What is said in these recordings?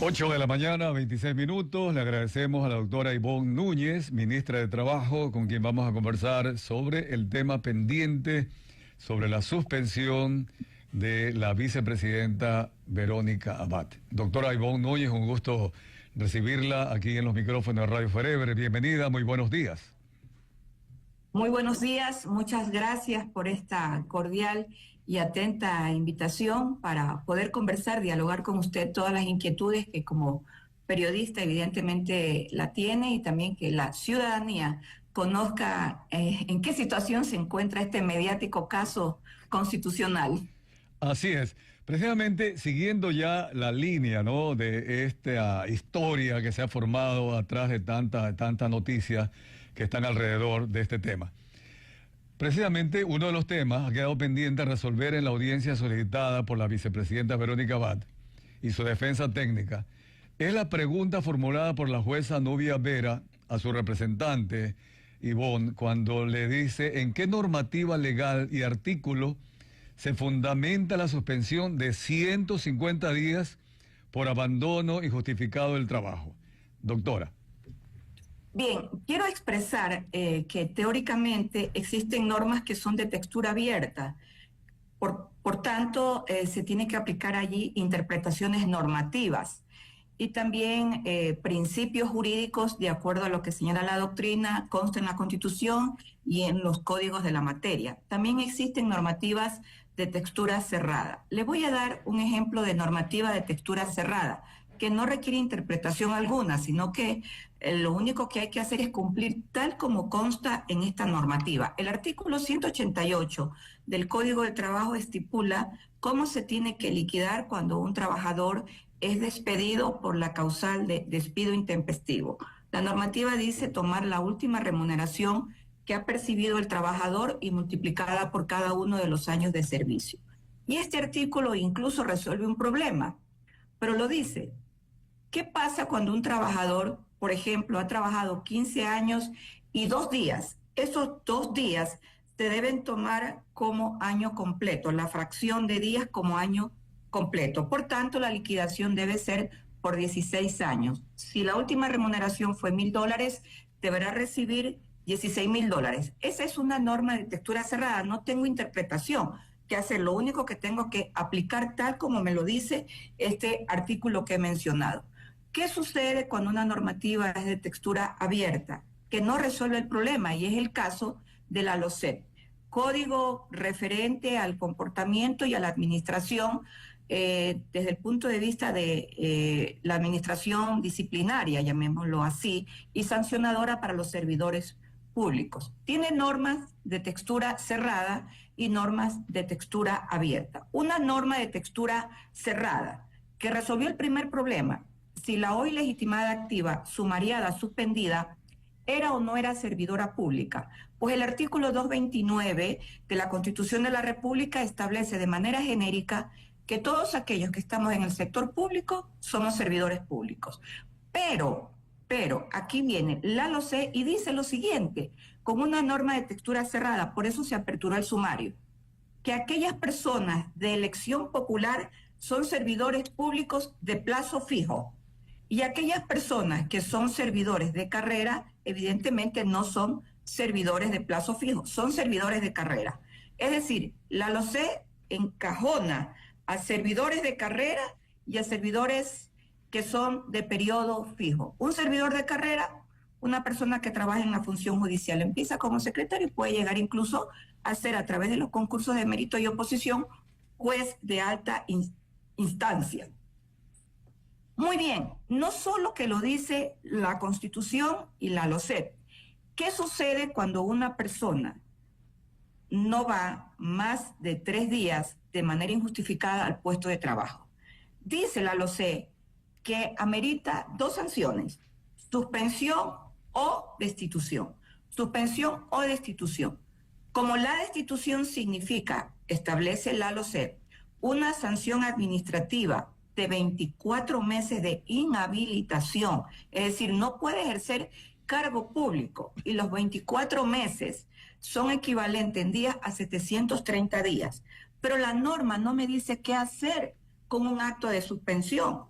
8 de la mañana, 26 minutos. Le agradecemos a la doctora Ivonne Núñez, ministra de Trabajo, con quien vamos a conversar sobre el tema pendiente, sobre la suspensión de la vicepresidenta Verónica Abad. Doctora Ivonne Núñez, un gusto recibirla aquí en los micrófonos de Radio Forever. Bienvenida, muy buenos días. Muy buenos días, muchas gracias por esta cordial y atenta invitación para poder conversar, dialogar con usted todas las inquietudes que como periodista evidentemente la tiene y también que la ciudadanía conozca en qué situación se encuentra este mediático caso constitucional. Así es, precisamente siguiendo ya la línea, ¿no?, de esta historia que se ha formado atrás de tanta noticias que están alrededor de este tema. Precisamente uno de los temas ha quedado pendiente a resolver en la audiencia solicitada por la vicepresidenta Verónica Abad y su defensa técnica. Es la pregunta formulada por la jueza Nubia Vera a su representante, Ivonne, cuando le dice en qué normativa legal y artículo se fundamenta la suspensión de 150 días por abandono injustificado del trabajo. Doctora. Bien, quiero expresar que teóricamente existen normas que son de textura abierta. Por tanto, se tiene que aplicar allí interpretaciones normativas y también principios jurídicos de acuerdo a lo que señala la doctrina, consta en la Constitución y en los códigos de la materia. También existen normativas de textura cerrada. Le voy a dar un ejemplo de normativa de textura cerrada, que no requiere interpretación alguna, sino que lo único que hay que hacer es cumplir tal como consta en esta normativa. El artículo 188 del Código de Trabajo estipula cómo se tiene que liquidar cuando un trabajador es despedido por la causal de despido intempestivo. La normativa dice tomar la última remuneración que ha percibido el trabajador y multiplicada por cada uno de los años de servicio. Y este artículo incluso resuelve un problema, pero lo dice. ¿Qué pasa cuando un trabajador, por ejemplo, ha trabajado 15 años y 2 días? Esos 2 días se deben tomar como año completo, la fracción de días como año completo. Por tanto, la liquidación debe ser por 16 años. Si la última remuneración fue $1,000, deberá recibir $16,000. Esa es una norma de textura cerrada, no tengo interpretación que hacer, lo único que tengo que aplicar tal como me lo dice este artículo que he mencionado. ¿Qué sucede cuando una normativa es de textura abierta? Que no resuelve el problema, y es el caso de la LOCEP, Código referente al comportamiento y a la administración desde el punto de vista de la administración disciplinaria, llamémoslo así, y sancionadora para los servidores públicos. Tiene normas de textura cerrada y normas de textura abierta. Una norma de textura cerrada que resolvió el primer problema: si la hoy legitimada activa, sumariada, suspendida, era o no era servidora pública. Pues el artículo 229 de la Constitución de la República establece de manera genérica que todos aquellos que estamos en el sector público somos servidores públicos. Pero aquí viene la LOCE y dice lo siguiente, con una norma de textura cerrada, por eso se aperturó el sumario, que aquellas personas de elección popular son servidores públicos de plazo fijo. Y aquellas personas que son servidores de carrera, evidentemente no son servidores de plazo fijo, son servidores de carrera. Es decir, la LOCE encajona a servidores de carrera y a servidores que son de periodo fijo. Un servidor de carrera, una persona que trabaja en la función judicial, empieza como secretario y puede llegar incluso a ser, a través de los concursos de mérito y oposición, juez de alta instancia. Muy bien, no solo que lo dice la Constitución y la LOCEP. ¿Qué sucede cuando una persona no va más de 3 días de manera injustificada al puesto de trabajo? Dice la LOCEP que amerita 2 sanciones: suspensión o destitución. Suspensión o destitución. Como la destitución significa, establece la LOCEP, una sanción administrativa de 24 meses de inhabilitación, es decir, no puede ejercer cargo público, y los 24 meses son equivalentes en días a 730 días. Pero la norma no me dice qué hacer con un acto de suspensión.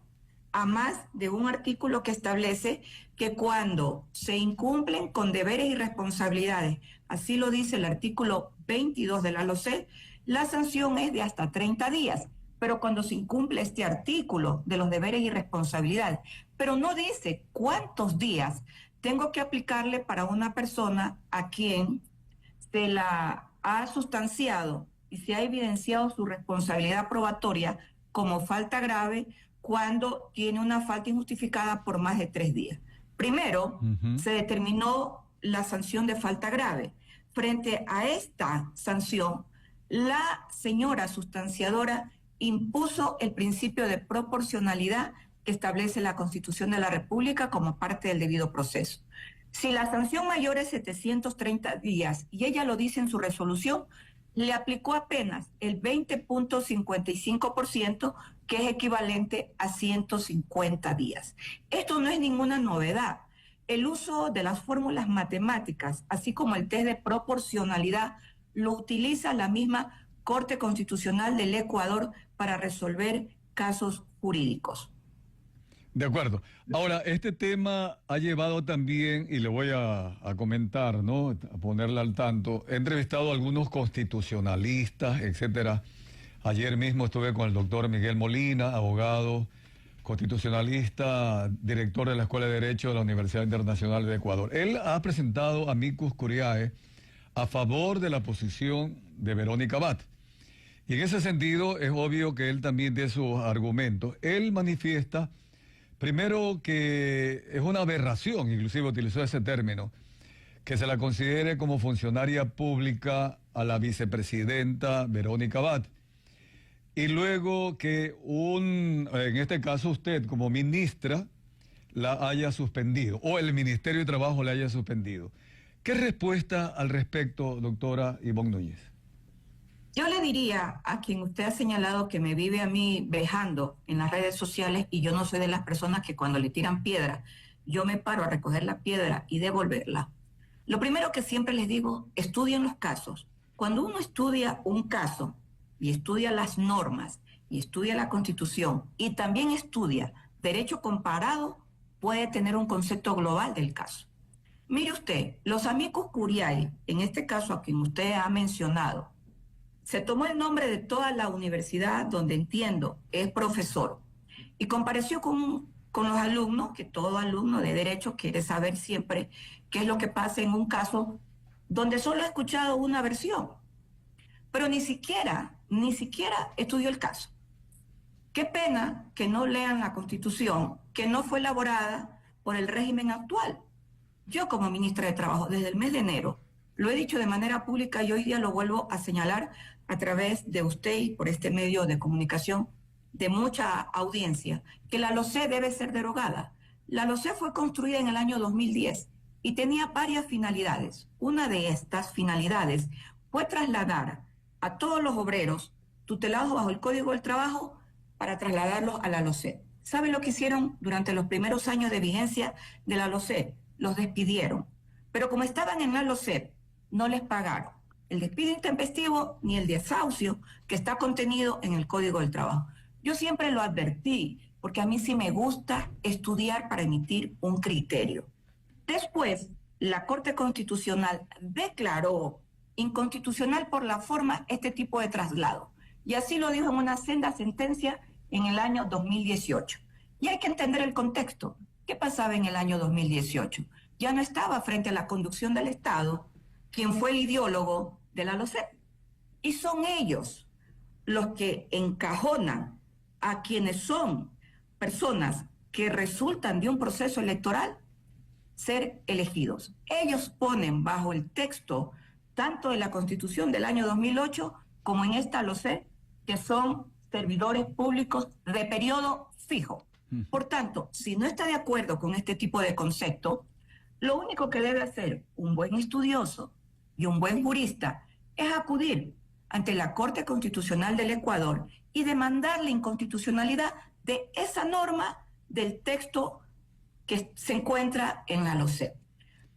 a más de un artículo que establece que cuando se incumplen con deberes y responsabilidades, así lo dice el artículo 22 de la LOCEP, la sanción es de hasta 30 días. Pero cuando se incumple este artículo de los deberes y responsabilidades, pero no dice cuántos días tengo que aplicarle para una persona a quien se la ha sustanciado y se ha evidenciado su responsabilidad probatoria como falta grave cuando tiene una falta injustificada por más de 3 días. Primero, se determinó la sanción de falta grave. Frente a esta sanción, la señora sustanciadora impuso el principio de proporcionalidad que establece la Constitución de la República como parte del debido proceso. Si la sanción mayor es 730 días, y ella lo dice en su resolución, le aplicó apenas el 20.55%, que es equivalente a 150 días. Esto no es ninguna novedad. El uso de las fórmulas matemáticas, así como el test de proporcionalidad, lo utiliza la misma Corte Constitucional del Ecuador para resolver casos jurídicos. De acuerdo. Ahora, este tema ha llevado también, y le voy a comentar, ¿no? A ponerla al tanto. He entrevistado a algunos constitucionalistas, etcétera. Ayer mismo estuve con el doctor Miguel Molina, abogado, constitucionalista, director de la Escuela de Derecho de la Universidad Internacional de Ecuador. Él ha presentado amicus curiae a favor de la posición de Verónica Abad. Y en ese sentido es obvio que él también tiene sus argumentos. Él manifiesta, primero, que es una aberración, inclusive utilizó ese término, que se la considere como funcionaria pública a la vicepresidenta Verónica Abad. Y luego que en este caso usted como ministra la haya suspendido, o el Ministerio de Trabajo la haya suspendido. ¿Qué respuesta al respecto, doctora Ivonne Núñez? Yo le diría a quien usted ha señalado que me vive a mí vejando en las redes sociales, y yo no soy de las personas que cuando le tiran piedra, yo me paro a recoger la piedra y devolverla. Lo primero que siempre les digo, estudien los casos. Cuando uno estudia un caso y estudia las normas y estudia la Constitución y también estudia derecho comparado, puede tener un concepto global del caso. Mire usted, los amicus curiae, en este caso a quien usted ha mencionado, se tomó el nombre de toda la universidad donde entiendo es profesor y compareció con los alumnos, que todo alumno de derecho quiere saber siempre qué es lo que pasa en un caso donde solo ha escuchado una versión, pero ni siquiera estudió el caso. Qué pena que no lean la Constitución, que no fue elaborada por el régimen actual. Yo como ministra de Trabajo desde el mes de enero lo he dicho de manera pública y hoy día lo vuelvo a señalar a través de usted y por este medio de comunicación de mucha audiencia, que la LOCEP debe ser derogada. La LOCEP fue construida en el año 2010 y tenía varias finalidades. Una de estas finalidades fue trasladar a todos los obreros tutelados bajo el Código del Trabajo para trasladarlos a la LOCEP. ¿Sabe lo que hicieron durante los primeros años de vigencia de la LOCEP? Los despidieron. Pero como estaban en la LOCEP, no les pagaron el despido intempestivo ni el desahucio que está contenido en el Código del Trabajo. Yo siempre lo advertí, porque a mí sí me gusta estudiar para emitir un criterio. Después, la Corte Constitucional declaró inconstitucional por la forma este tipo de traslado. Y así lo dijo en una senda sentencia en el año 2018. Y hay que entender el contexto. ¿Qué pasaba en el año 2018? Ya no estaba frente a la conducción del Estado quien fue el ideólogo de la LOCEP. Y son ellos los que encajonan a quienes son personas que resultan de un proceso electoral ser elegidos. Ellos ponen bajo el texto tanto de la Constitución del año 2008 como en esta LOCEP que son servidores públicos de periodo fijo. Por tanto, si no está de acuerdo con este tipo de concepto, lo único que debe hacer un buen estudioso y un buen jurista es acudir ante la Corte Constitucional del Ecuador y demandar la inconstitucionalidad de esa norma del texto que se encuentra en la LOCEP.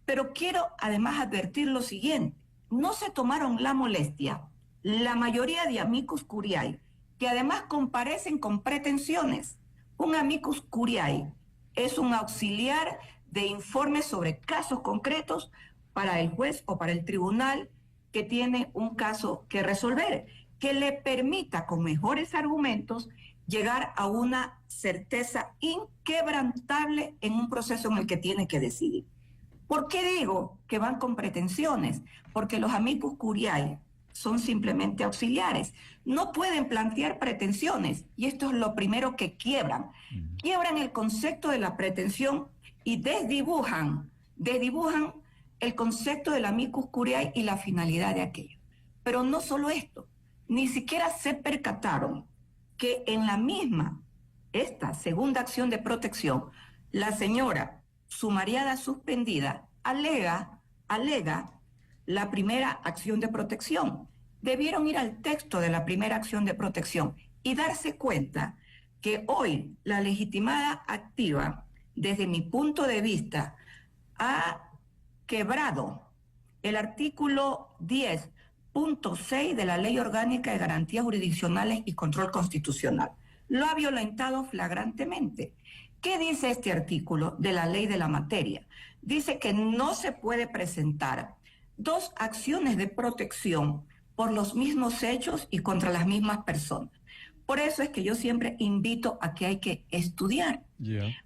Pero quiero además advertir lo siguiente: no se tomaron la molestia, la mayoría de amicus curiae, que además comparecen con pretensiones, Un amicus curiae es un auxiliar de informes sobre casos concretos para el juez o para el tribunal que tiene un caso que resolver, que le permita con mejores argumentos llegar a una certeza inquebrantable en un proceso en el que tiene que decidir. ¿Por qué digo que van con pretensiones? Porque los amicus curiae son simplemente auxiliares. No pueden plantear pretensiones, y esto es lo primero que quiebran. Quiebran el concepto de la pretensión y desdibujan el concepto del amicus curiae y la finalidad de aquello. Pero no solo esto, ni siquiera se percataron que en la misma, esta segunda acción de protección, la señora sumariada suspendida alega la primera acción de protección. Debieron ir al texto de la primera acción de protección y darse cuenta que hoy la legitimada activa, desde mi punto de vista, ha quebrado el artículo 10.6 de la Ley Orgánica de Garantías Jurisdiccionales y Control Constitucional. Lo ha violentado flagrantemente. ¿Qué dice este artículo de la ley de la materia? Dice que no se puede presentar dos acciones de protección por los mismos hechos y contra las mismas personas. Por eso es que yo siempre invito a que hay que estudiar.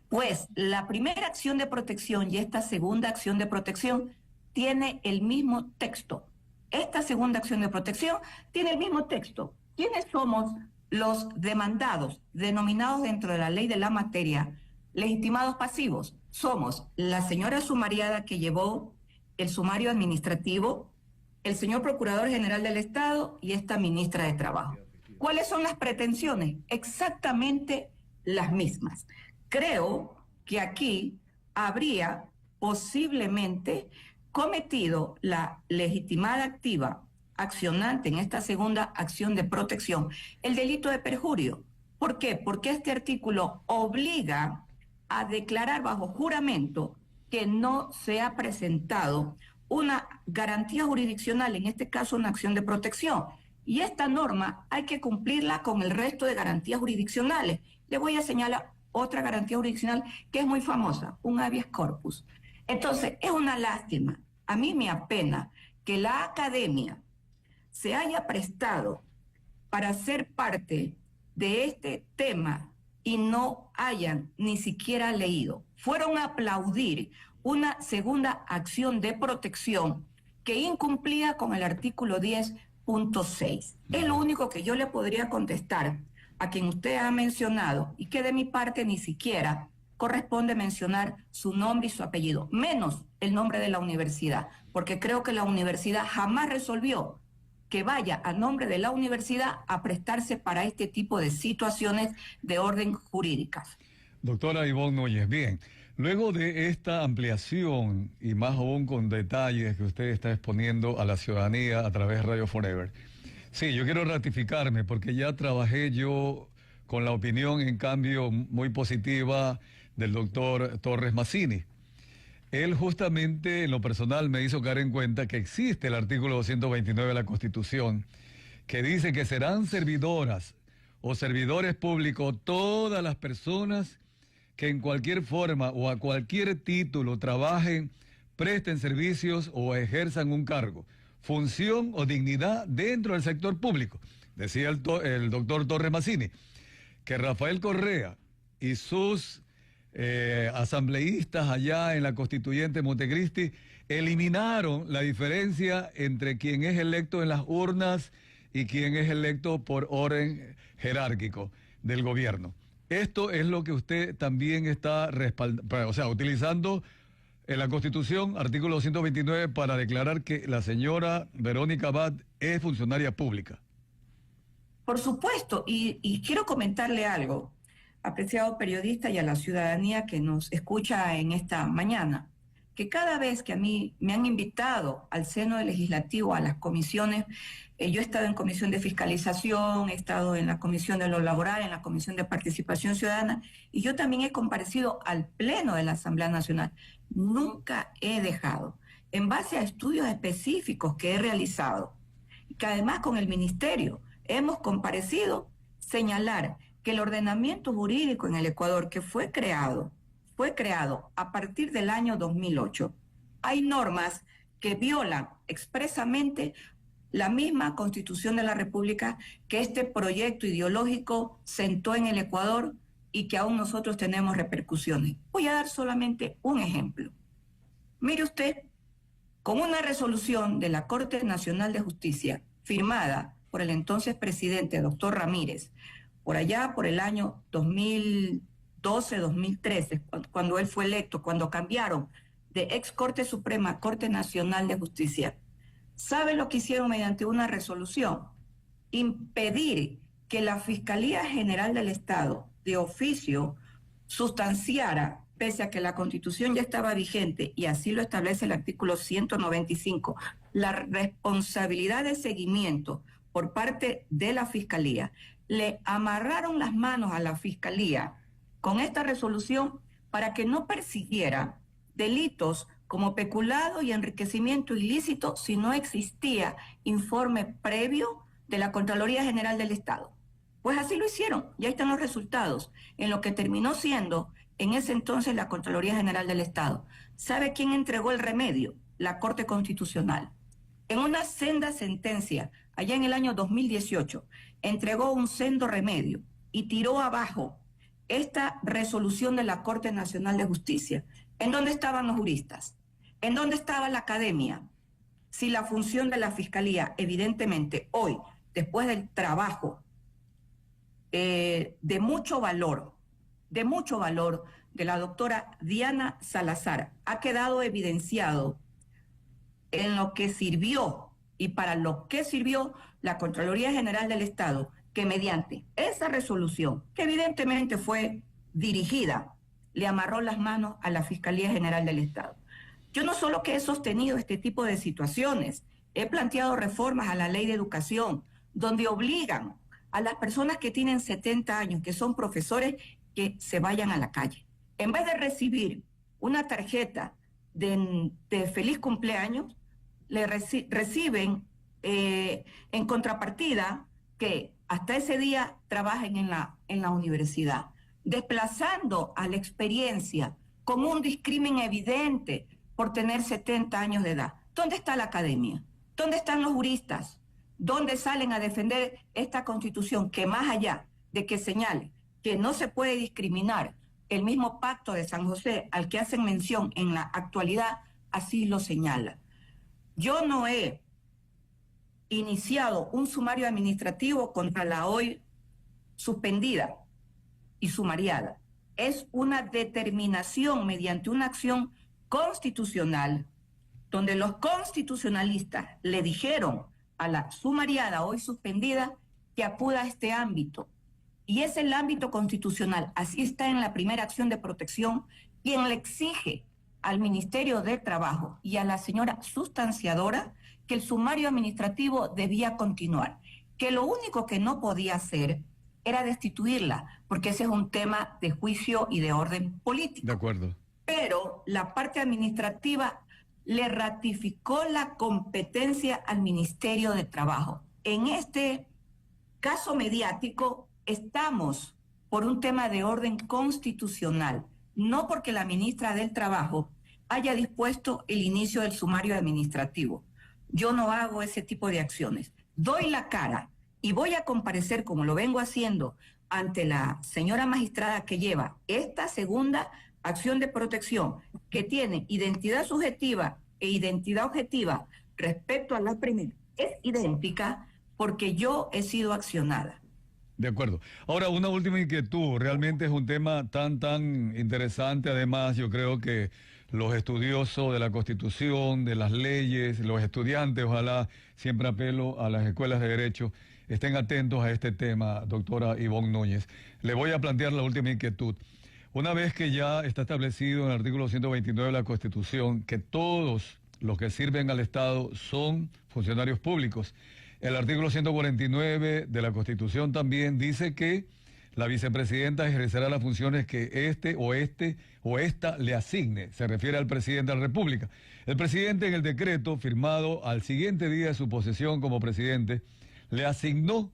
Pues la primera acción de protección y esta segunda acción de protección tiene el mismo texto. Esta segunda acción de protección tiene el mismo texto. ¿Quiénes somos los demandados, denominados dentro de la ley de la materia, legitimados pasivos? Somos la señora sumariada que llevó el sumario administrativo, el señor Procurador General del Estado y esta ministra de Trabajo. ¿Cuáles son las pretensiones? Exactamente las mismas. Creo que aquí habría posiblemente cometido la legitimada activa accionante en esta segunda acción de protección el delito de perjurio. ¿Por qué? Porque este artículo obliga a declarar bajo juramento que no se ha presentado una garantía jurisdiccional, en este caso una acción de protección. Y esta norma hay que cumplirla con el resto de garantías jurisdiccionales. Le voy a señalar otra garantía jurisdiccional que es muy famosa, un habeas corpus. Entonces, es una lástima. A mí me apena que la academia se haya prestado para ser parte de este tema y no hayan ni siquiera leído. Fueron a aplaudir una segunda acción de protección que incumplía con el artículo 10.6. Es lo único que yo le podría contestar a quien usted ha mencionado y que de mi parte ni siquiera corresponde mencionar su nombre y su apellido, menos el nombre de la universidad, porque creo que la universidad jamás resolvió que vaya a nombre de la universidad a prestarse para este tipo de situaciones de orden jurídicas. Doctora Ivonne Núñez, bien, luego de esta ampliación y más aún con detalles que usted está exponiendo a la ciudadanía a través de Radio Forever, sí, yo quiero ratificarme porque ya trabajé yo con la opinión, en cambio, muy positiva del doctor Torres Mazzini. Él justamente en lo personal me hizo caer en cuenta que existe el artículo 229 de la Constitución que dice que serán servidoras o servidores públicos todas las personas que en cualquier forma o a cualquier título trabajen, presten servicios o ejerzan un cargo, función o dignidad dentro del sector público. Decía el doctor Torres Mazzini que Rafael Correa y sus asambleístas allá en la Constituyente Montecristi eliminaron la diferencia entre quien es electo en las urnas y quien es electo por orden jerárquico del gobierno. Esto es lo que usted también está respaldando, o sea, utilizando en la Constitución, artículo 129, para declarar que la señora Verónica Abad es funcionaria pública. Por supuesto, y quiero comentarle algo, apreciado periodista, y a la ciudadanía que nos escucha en esta mañana, que cada vez que a mí me han invitado al seno del legislativo, a las comisiones, yo he estado en comisión de fiscalización, he estado en la comisión de lo laboral, en la comisión de participación ciudadana, y yo también he comparecido al pleno de la Asamblea Nacional. Nunca he dejado, en base a estudios específicos que he realizado, que además con el ministerio hemos comparecido, señalar que el ordenamiento jurídico en el Ecuador, que fue creado a partir del año 2008, hay normas que violan expresamente la misma Constitución de la República que este proyecto ideológico sentó en el Ecuador y que aún nosotros tenemos repercusiones. Voy a dar solamente un ejemplo. Mire usted, con una resolución de la Corte Nacional de Justicia firmada por el entonces presidente, doctor Ramírez, por allá por el año 2012-2013, cuando él fue electo, cuando cambiaron de ex Corte Suprema a Corte Nacional de Justicia, ¿sabe lo que hicieron mediante una resolución? Impedir que la Fiscalía General del Estado, de oficio, sustanciara, pese a que la Constitución ya estaba vigente, y así lo establece el artículo 195, la responsabilidad de seguimiento por parte de la Fiscalía. Le amarraron las manos a la Fiscalía con esta resolución para que no persiguiera delitos como peculado y enriquecimiento ilícito si no existía informe previo de la Contraloría General del Estado. Pues así lo hicieron, ya están los resultados, en lo que terminó siendo en ese entonces la Contraloría General del Estado. ¿Sabe quién entregó el remedio? La Corte Constitucional. En una senda sentencia, allá en el año 2018, entregó un sendo remedio y tiró abajo esta resolución de la Corte Nacional de Justicia. ¿En dónde estaban los juristas? ¿En dónde estaba la academia? Si la función de la Fiscalía, evidentemente, hoy, después del trabajo de mucho valor de la doctora Diana Salazar, ha quedado evidenciado en lo que sirvió y para lo que sirvió la Contraloría General del Estado, que mediante esa resolución, que evidentemente fue dirigida, le amarró las manos a la Fiscalía General del Estado. Yo no solo que he sostenido este tipo de situaciones, he planteado reformas a la Ley de Educación, donde obligan a las personas que tienen 70 años, que son profesores, que se vayan a la calle. En vez de recibir una tarjeta de feliz cumpleaños, reciben en contrapartida que hasta ese día trabajen en la universidad, desplazando a la experiencia con un discrimen evidente por tener 70 años de edad. ¿Dónde está la academia? ¿Dónde están los juristas? ¿Dónde salen a defender esta Constitución que, más allá de que señale que no se puede discriminar, el mismo Pacto de San José al que hacen mención en la actualidad así lo señala? Yo no he iniciado un sumario administrativo contra la hoy suspendida y sumariada. Es una determinación mediante una acción constitucional donde los constitucionalistas le dijeron a la sumariada hoy suspendida que acuda a este ámbito. Y es el ámbito constitucional, así está en la primera acción de protección, quien le exige al Ministerio de Trabajo y a la señora sustanciadora que el sumario administrativo debía continuar, que lo único que no podía hacer era destituirla, porque ese es un tema de juicio y de orden político. De acuerdo. Pero la parte administrativa le ratificó la competencia al Ministerio de Trabajo. En este caso mediático estamos por un tema de orden constitucional, no porque la ministra del Trabajo haya dispuesto el inicio del sumario administrativo. Yo no hago ese tipo de acciones. Doy la cara y voy a comparecer, como lo vengo haciendo, ante la señora magistrada que lleva esta segunda acción de protección, que tiene identidad subjetiva e identidad objetiva respecto a la primera. Es idéntica porque yo he sido accionada. De acuerdo. Ahora, una última inquietud. Realmente es un tema tan interesante. Además, yo creo que los estudiosos de la Constitución, de las leyes, los estudiantes, ojalá, siempre apelo a las escuelas de Derecho, estén atentos a este tema, doctora Ivonne Núñez. Le voy a plantear la última inquietud. Una vez que ya está establecido en el artículo 129 de la Constitución que todos los que sirven al Estado son funcionarios públicos, el artículo 149 de la Constitución también dice que la vicepresidenta ejercerá las funciones que este o esta le asigne. Se refiere al presidente de la República. El presidente, en el decreto firmado al siguiente día de su posesión como presidente, le asignó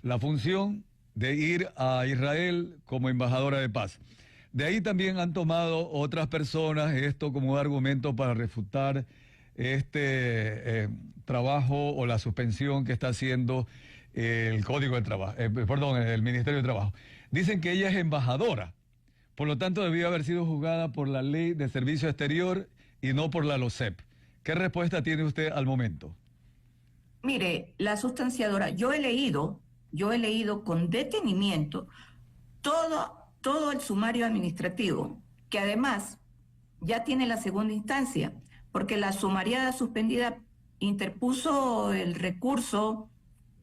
la función de ir a Israel como embajadora de paz. De ahí también han tomado otras personas esto como un argumento para refutar este trabajo o la suspensión que está haciendo el Código de Trabajo, perdón, el Ministerio de Trabajo. Dicen que ella es embajadora, por lo tanto debió haber sido juzgada por la Ley de Servicio Exterior y no por la LOCEP. ¿Qué respuesta tiene usted al momento? Mire, la sustanciadora, yo he leído con detenimiento todo el sumario administrativo, que además ya tiene la segunda instancia, porque la sumariada suspendida interpuso el recurso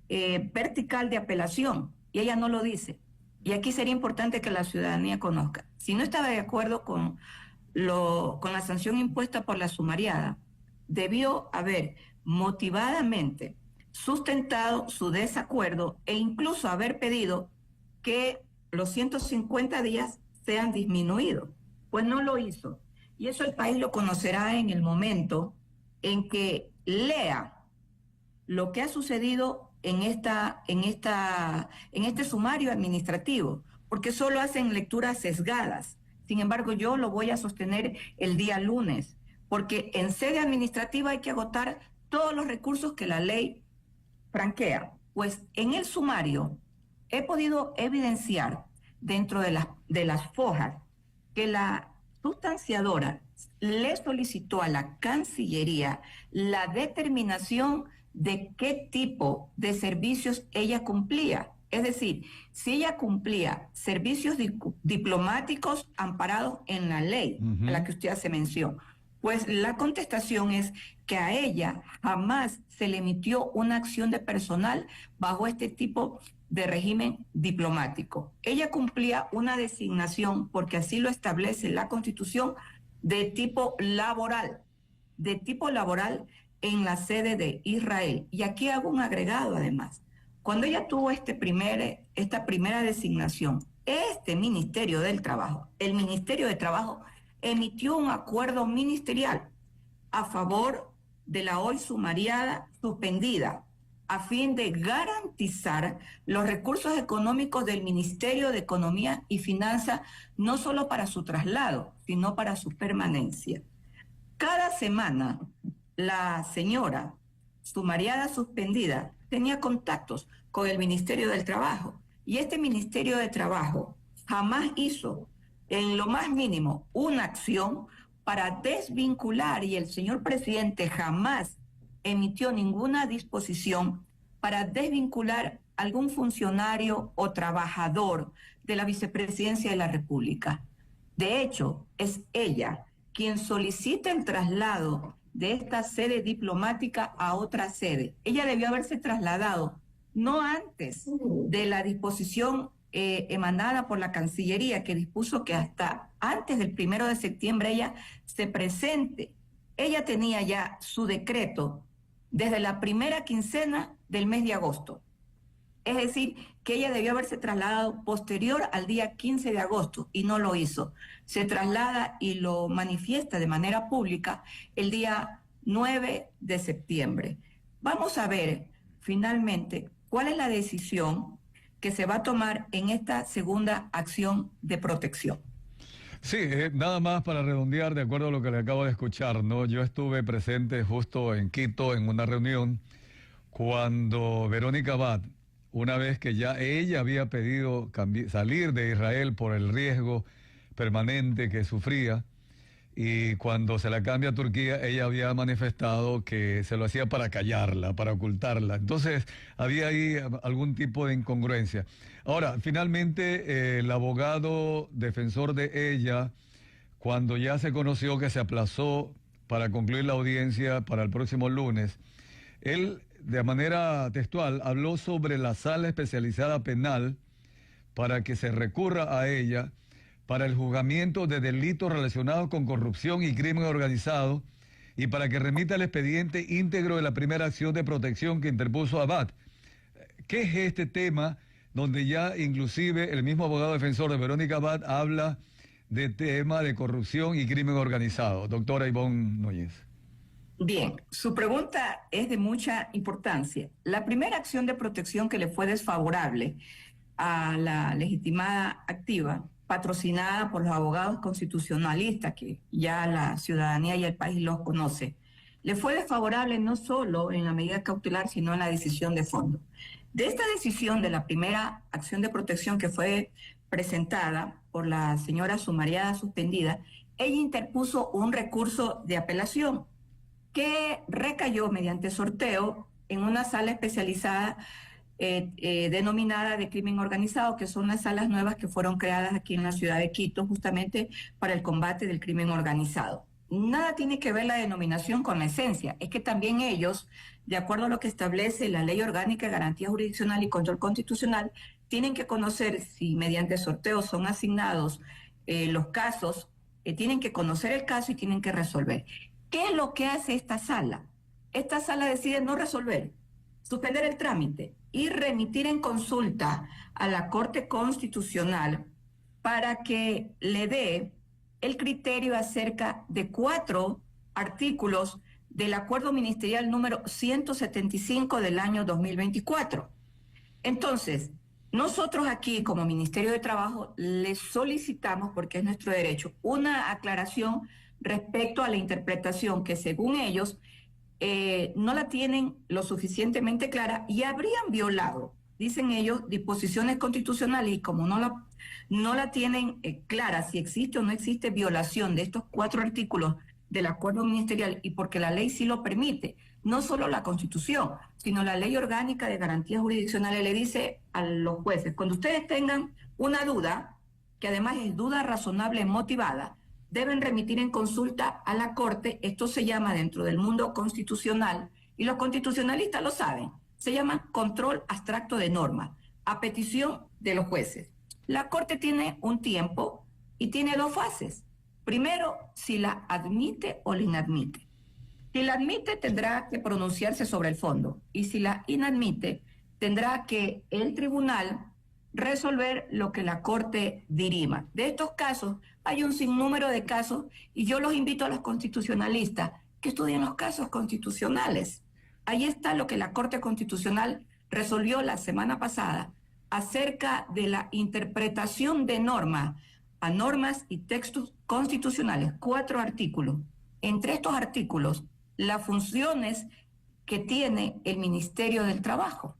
vertical de apelación y ella no lo dice. Y aquí sería importante que la ciudadanía conozca. Si no estaba de acuerdo con la sanción impuesta por la sumariada, debió haber motivadamente sustentado su desacuerdo e incluso haber pedido que los 150 días sean disminuidos. Pues no lo hizo. Y eso el país lo conocerá en el momento en que lea lo que ha sucedido en este sumario administrativo, porque solo hacen lecturas sesgadas. Sin embargo, yo lo voy a sostener el día lunes, porque en sede administrativa hay que agotar todos los recursos que la ley franquea. Pues en el sumario he podido evidenciar dentro de las fojas que la sustanciadora le solicitó a la Cancillería la determinación de qué tipo de servicios ella cumplía. Es decir, si ella cumplía servicios diplomáticos amparados en la ley, a la que usted hace mención. Pues la contestación es que a ella jamás se le emitió una acción de personal bajo este tipo de régimen diplomático. Ella cumplía una designación, porque así lo establece la Constitución, de tipo laboral en la sede de Israel. Y aquí hago un agregado además. Cuando ella tuvo esta primera designación, el Ministerio de Trabajo, emitió un acuerdo ministerial a favor de la hoy sumariada suspendida, a fin de garantizar los recursos económicos del Ministerio de Economía y Finanzas, no solo para su traslado, sino para su permanencia. Cada semana, la señora sumariada suspendida tenía contactos con el Ministerio del Trabajo, y este Ministerio de Trabajo jamás hizo, en lo más mínimo, una acción para desvincular, y el señor presidente jamás emitió ninguna disposición para desvincular algún funcionario o trabajador de la Vicepresidencia de la República. De hecho, es ella quien solicita el traslado de esta sede diplomática a otra sede. Ella debió haberse trasladado no antes de la disposición emanada por la Cancillería, que dispuso que hasta antes del 1 de septiembre ella se presente. Ella tenía ya su decreto desde la primera quincena del mes de agosto. Es decir, que ella debió haberse trasladado posterior al día 15 de agosto y no lo hizo. Se traslada y lo manifiesta de manera pública el día 9 de septiembre. Vamos a ver finalmente cuál es la decisión que se va a tomar en esta segunda acción de protección. Sí, nada más para redondear, de acuerdo a lo que le acabo de escuchar, ¿no? Yo estuve presente justo en Quito en una reunión cuando Verónica Abad, una vez que ya ella había pedido salir de Israel por el riesgo permanente que sufría, y cuando se la cambia a Turquía, ella había manifestado que se lo hacía para callarla, para ocultarla. Entonces, había ahí algún tipo de incongruencia. Ahora, finalmente, el abogado defensor de ella, cuando ya se conoció que se aplazó para concluir la audiencia para el próximo lunes, él, de manera textual, habló sobre la sala especializada penal para que se recurra a ella para el juzgamiento de delitos relacionados con corrupción y crimen organizado, y para que remita el expediente íntegro de la primera acción de protección que interpuso Abad. ¿Qué es este tema donde ya inclusive el mismo abogado defensor de Verónica Abad habla de tema de corrupción y crimen organizado? Doctora Ivonne Núñez. Bien, su pregunta es de mucha importancia. La primera acción de protección que le fue desfavorable a la legitimada activa, patrocinada por los abogados constitucionalistas, que ya la ciudadanía y el país los conoce, le fue desfavorable no solo en la medida cautelar, sino en la decisión de fondo. De esta decisión de la primera acción de protección que fue presentada por la señora sumariada suspendida, ella interpuso un recurso de apelación que recayó mediante sorteo en una sala especializada denominada de crimen organizado, que son las salas nuevas que fueron creadas aquí en la ciudad de Quito justamente para el combate del crimen organizado. Nada tiene que ver la denominación con la esencia, es que también ellos, de acuerdo a lo que establece la Ley Orgánica de Garantía Jurisdiccional y Control Constitucional, tienen que conocer si mediante sorteo son asignados los casos, tienen que conocer el caso y tienen que resolver. ¿Qué es lo que hace esta sala? Esta sala decide no resolver, suspender el trámite y remitir en consulta a la Corte Constitucional para que le dé el criterio acerca de 4 artículos del Acuerdo Ministerial número 175 del año 2024. Entonces, nosotros aquí como Ministerio de Trabajo le solicitamos, porque es nuestro derecho, una aclaración respecto a la interpretación que según ellos no la tienen lo suficientemente clara y habrían violado, dicen ellos, disposiciones constitucionales, y como no la tienen clara si existe o no existe violación de estos 4 artículos del acuerdo ministerial, y porque la ley sí lo permite, no solo la Constitución, sino la Ley Orgánica de Garantías Jurisdiccionales le dice a los jueces, cuando ustedes tengan una duda, que además es duda razonable motivada, deben remitir en consulta a la Corte. Esto se llama dentro del mundo constitucional, y los constitucionalistas lo saben, se llama control abstracto de normas, a petición de los jueces. La Corte tiene un tiempo y tiene 2 fases. Primero, si la admite o la inadmite. Si la admite, tendrá que pronunciarse sobre el fondo, y si la inadmite, tendrá que el tribunal resolver lo que la Corte dirima. De estos casos, hay un sinnúmero de casos, y yo los invito a los constitucionalistas que estudien los casos constitucionales. Ahí está lo que la Corte Constitucional resolvió la semana pasada acerca de la interpretación de normas a normas y textos constitucionales, 4 artículos. Entre estos artículos, las funciones que tiene el Ministerio del Trabajo.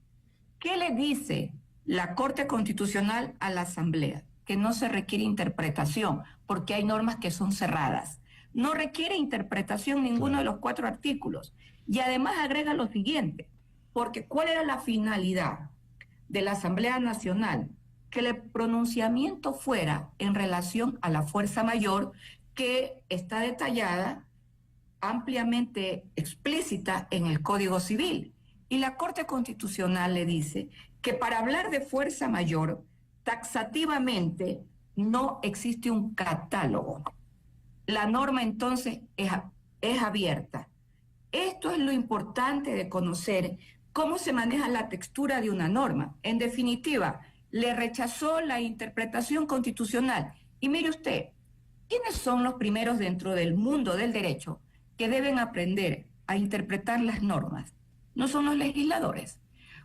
¿Qué le dice la Corte Constitucional a la Asamblea? Que no se requiere interpretación, porque hay normas que son cerradas. No requiere interpretación ninguno de los 4 artículos. Y además agrega lo siguiente, porque ¿cuál era la finalidad de la Asamblea Nacional? Que el pronunciamiento fuera en relación a la fuerza mayor, que está detallada, ampliamente explícita en el Código Civil. Y la Corte Constitucional le dice que para hablar de fuerza mayor, taxativamente no existe un catálogo. La norma entonces es abierta. Esto es lo importante de conocer cómo se maneja la textura de una norma. En definitiva, le rechazó la interpretación constitucional. Y mire usted, ¿quiénes son los primeros dentro del mundo del derecho que deben aprender a interpretar las normas? ¿No son los legisladores?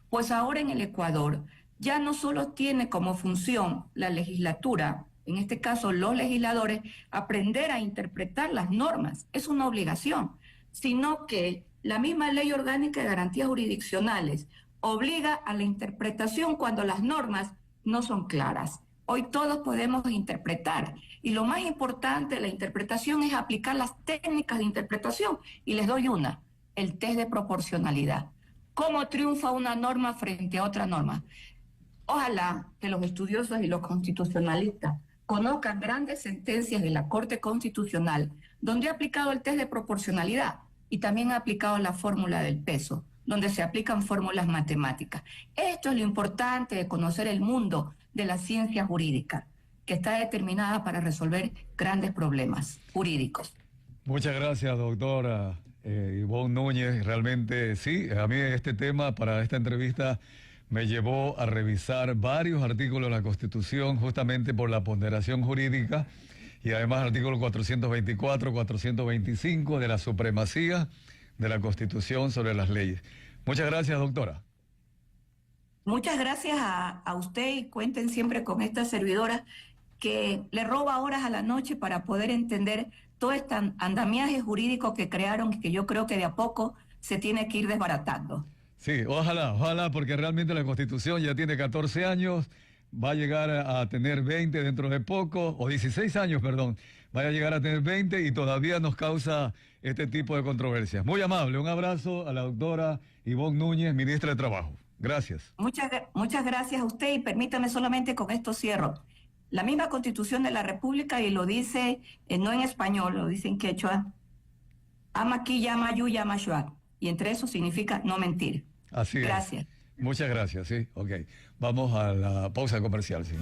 Pues ahora en el Ecuador ya no solo tiene como función la legislatura, en este caso los legisladores, aprender a interpretar las normas, es una obligación, sino que la misma Ley Orgánica de Garantías Jurisdiccionales obliga a la interpretación cuando las normas no son claras. Hoy todos podemos interpretar, y lo más importante de la interpretación es aplicar las técnicas de interpretación, y les doy una, el test de proporcionalidad. ¿Cómo triunfa una norma frente a otra norma? Ojalá que los estudiosos y los constitucionalistas conozcan grandes sentencias de la Corte Constitucional donde ha aplicado el test de proporcionalidad y también ha aplicado la fórmula del peso, donde se aplican fórmulas matemáticas. Esto es lo importante de conocer el mundo de la ciencia jurídica, que está determinada para resolver grandes problemas jurídicos. Muchas gracias, doctora Ivonne Núñez. Realmente sí, a mí este tema para esta entrevista me llevó a revisar varios artículos de la Constitución justamente por la ponderación jurídica, y además artículos 424, 425 de la supremacía de la Constitución sobre las leyes. Muchas gracias, doctora. Muchas gracias a usted y cuenten siempre con esta servidora que le roba horas a la noche para poder entender todo este andamiaje jurídico que crearon y que yo creo que de a poco se tiene que ir desbaratando. Sí, ojalá, ojalá, porque realmente la Constitución ya tiene 14 años, va a llegar a tener 20 dentro de poco, o 16 años, perdón, va a llegar a tener 20 y todavía nos causa este tipo de controversias. Muy amable, un abrazo a la doctora Ivonne Núñez, ministra de Trabajo. Gracias. Muchas gracias a usted y permítame solamente con esto cierro. La misma Constitución de la República, y lo dice no en español, lo dice en quechua, Amaki llama yu llama shua, y entre eso significa no mentir. Así es. Gracias. Muchas gracias, sí, ok. Vamos a la pausa comercial, sí.